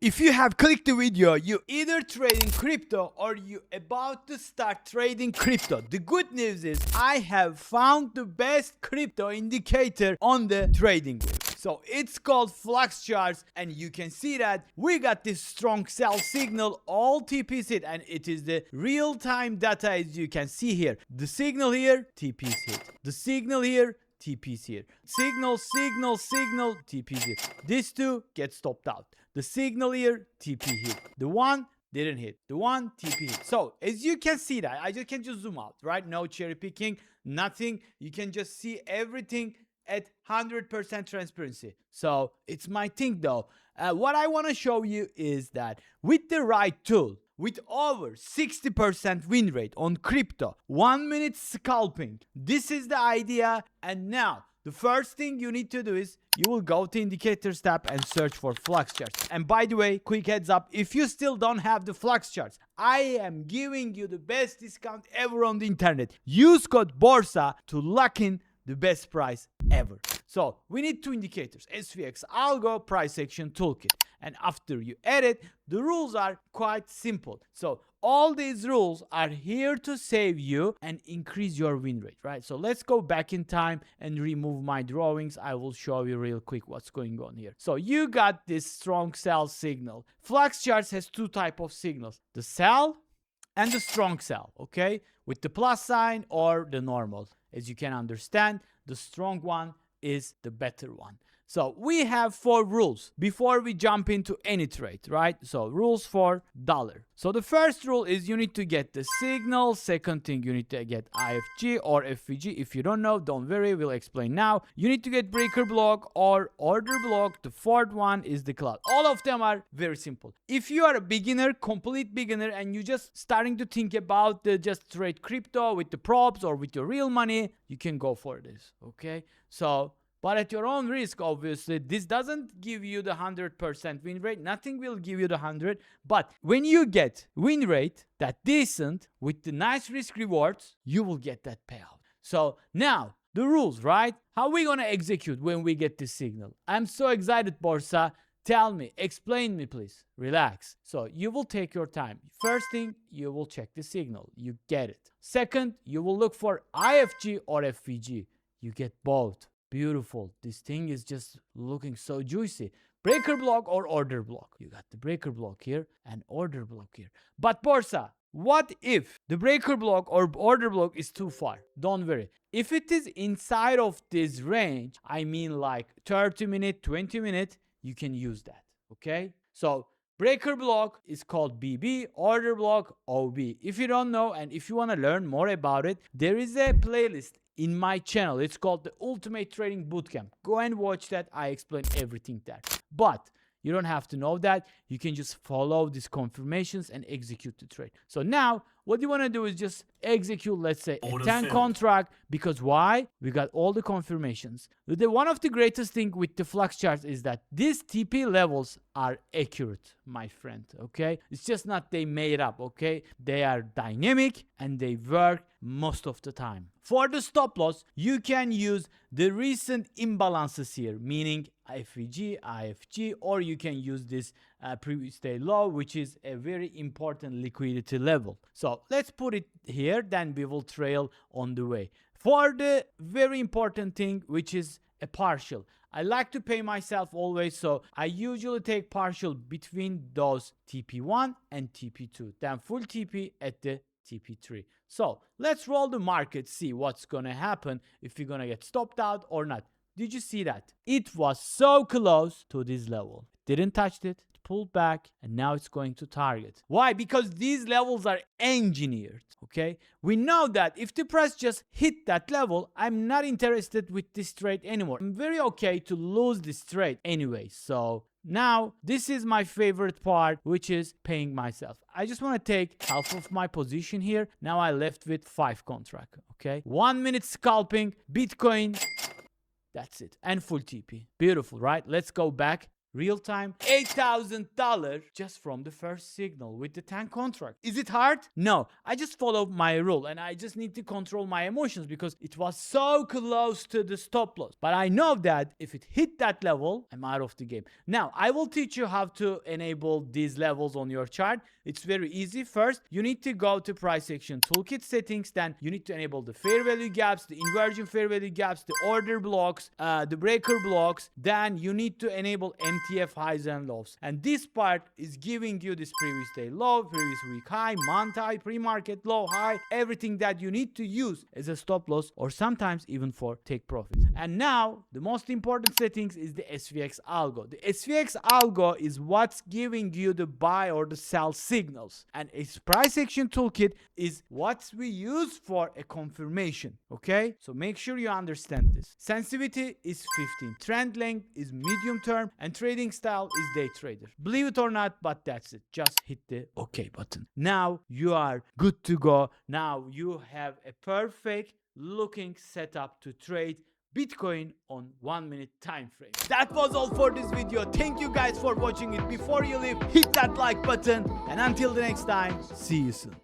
If you have clicked the video, you either trading crypto or you about to start trading crypto. The good news is I have found the best crypto indicator on the TradingView. So it's called Flux Charts, and you can see that we got this strong sell signal, all TPs hit, and it is the real-time data as you can see here. The signal here, TPs hit. The signal here, TPs here. Signal, TPs here. These two get stopped out. The signal here, TP hit. The one didn't hit. The one, TP hit. So as you can see that, I just can just zoom out, right? No cherry picking, nothing. You can just see everything at 100% transparency. So it's my thing though. What I want to show you is that with the right tool, with over 60% win rate on crypto, 1 minute scalping, this is the idea. And now the first thing you need to do is you will go to indicators tab and search for Flux Charts. And by the way, quick heads up, if you still don't have the Flux Charts, I am giving you the best discount ever on the internet. Use code BORSA to lock in the best price ever. So we need two indicators, SVX, Algo, price action, toolkit. And after you edit, the rules are quite simple. So all these rules are here to save you and increase your win rate, right? So let's go back in time and remove my drawings. I will show you real quick what's going on here. So you got this strong sell signal. Flux Charts has two types of signals, the sell and the strong sell, okay? With the plus sign or the normal. As you can understand, the strong one is the better one. So we have 4 rules before we jump into any trade, right? So rules for dollar. So the first rule is you need to get the signal. Second thing, you need to get IFG or FVG. If you don't know, don't worry, we'll explain now. You need to get breaker block or order block. The fourth one is the cloud. All of them are very simple. If you are a beginner, complete beginner, and you just starting to think about just trade crypto with the props or with your real money, you can go for this, okay? So but at your own risk, obviously, this doesn't give you the 100% win rate. Nothing will give you the 100. But when you get win rate that decent with the nice risk rewards, you will get that payout. So now the rules, right? How are we going to execute when we get this signal? I'm so excited, Borsa. Tell me, explain me, please. Relax. So you will take your time. First thing, you will check the signal. You get it. Second, you will look for IFG or FVG. You get both. Beautiful. This thing is just looking so juicy. Breaker block or order block. You got the breaker block here and order block here. But Borsa, what if the breaker block or order block is too far? Don't worry. If it is inside of this range, I mean like 30 minute, 20 minute, you can use that. Okay? So breaker block is called BB, order block OB. If you don't know and if you want to learn more about it, there is a playlist in my channel. It's called the Ultimate Trading Bootcamp. Go and watch that. I explain everything there. But you don't have to know that. You can just follow these confirmations and execute the trade. So now what you want to do is just execute, let's say, a 10 contract. Because why? We got all the confirmations. One of the greatest thing with the Flux Charts is that these TP levels are accurate, my friend, okay? It's just not they made up, okay? They are dynamic and they work most of the time. For the stop loss, you can use the recent imbalances here, meaning FVG, IFG, or you can use this previous day low, which is a very important liquidity level. So let's put it here, then we will trail on the way. For the very important thing, which is a partial. I like to pay myself always, so I usually take partial between those TP1 and TP2, then full TP at the TP3. So let's roll the market, see what's gonna happen, if you're gonna get stopped out or not. Did you see that? It was so close to this level. Didn't touch it, pulled back, and now it's going to target. Why? Because these levels are engineered, okay? We know that if the price just hit that level, I'm not interested with this trade anymore. I'm very okay to lose this trade anyway. So now this is my favorite part, which is paying myself. I just want to take half of my position here. Now I left with 5 contract, okay? 1 minute scalping, Bitcoin. That's it. And full TP. Beautiful, right? Let's go back. real time $8,000 just from the first signal with the 10 contract. Is it hard? No, I just follow my rule and I just need to control my emotions because it was so close to the stop loss. But I know that if it hit that level, I'm out of the game. Now, I will teach you how to enable these levels on your chart. It's very easy. First, you need to go to price action toolkit settings. Then you need to enable the fair value gaps, the inversion fair value gaps, the order blocks, the breaker blocks. Then you need to enable MTF highs and lows. And this part is giving you this previous day low, previous week high, month high, pre-market low, high, everything that you need to use as a stop loss or sometimes even for take profits. And now the most important settings is the SVX algo. The SVX algo is what's giving you the buy or the sell signals. And its price action toolkit is what we use for a confirmation. Okay? So make sure you understand this. Sensitivity is 15. Trend length is medium term and trading style is day trader. Believe it or not, but that's it. Just hit the OK button. Now you are good to go. Now you have a perfect looking setup to trade Bitcoin on 1 minute time frame. That was all for this video. Thank you guys for watching it. Before you leave, hit that like button. And until the next time, see you soon.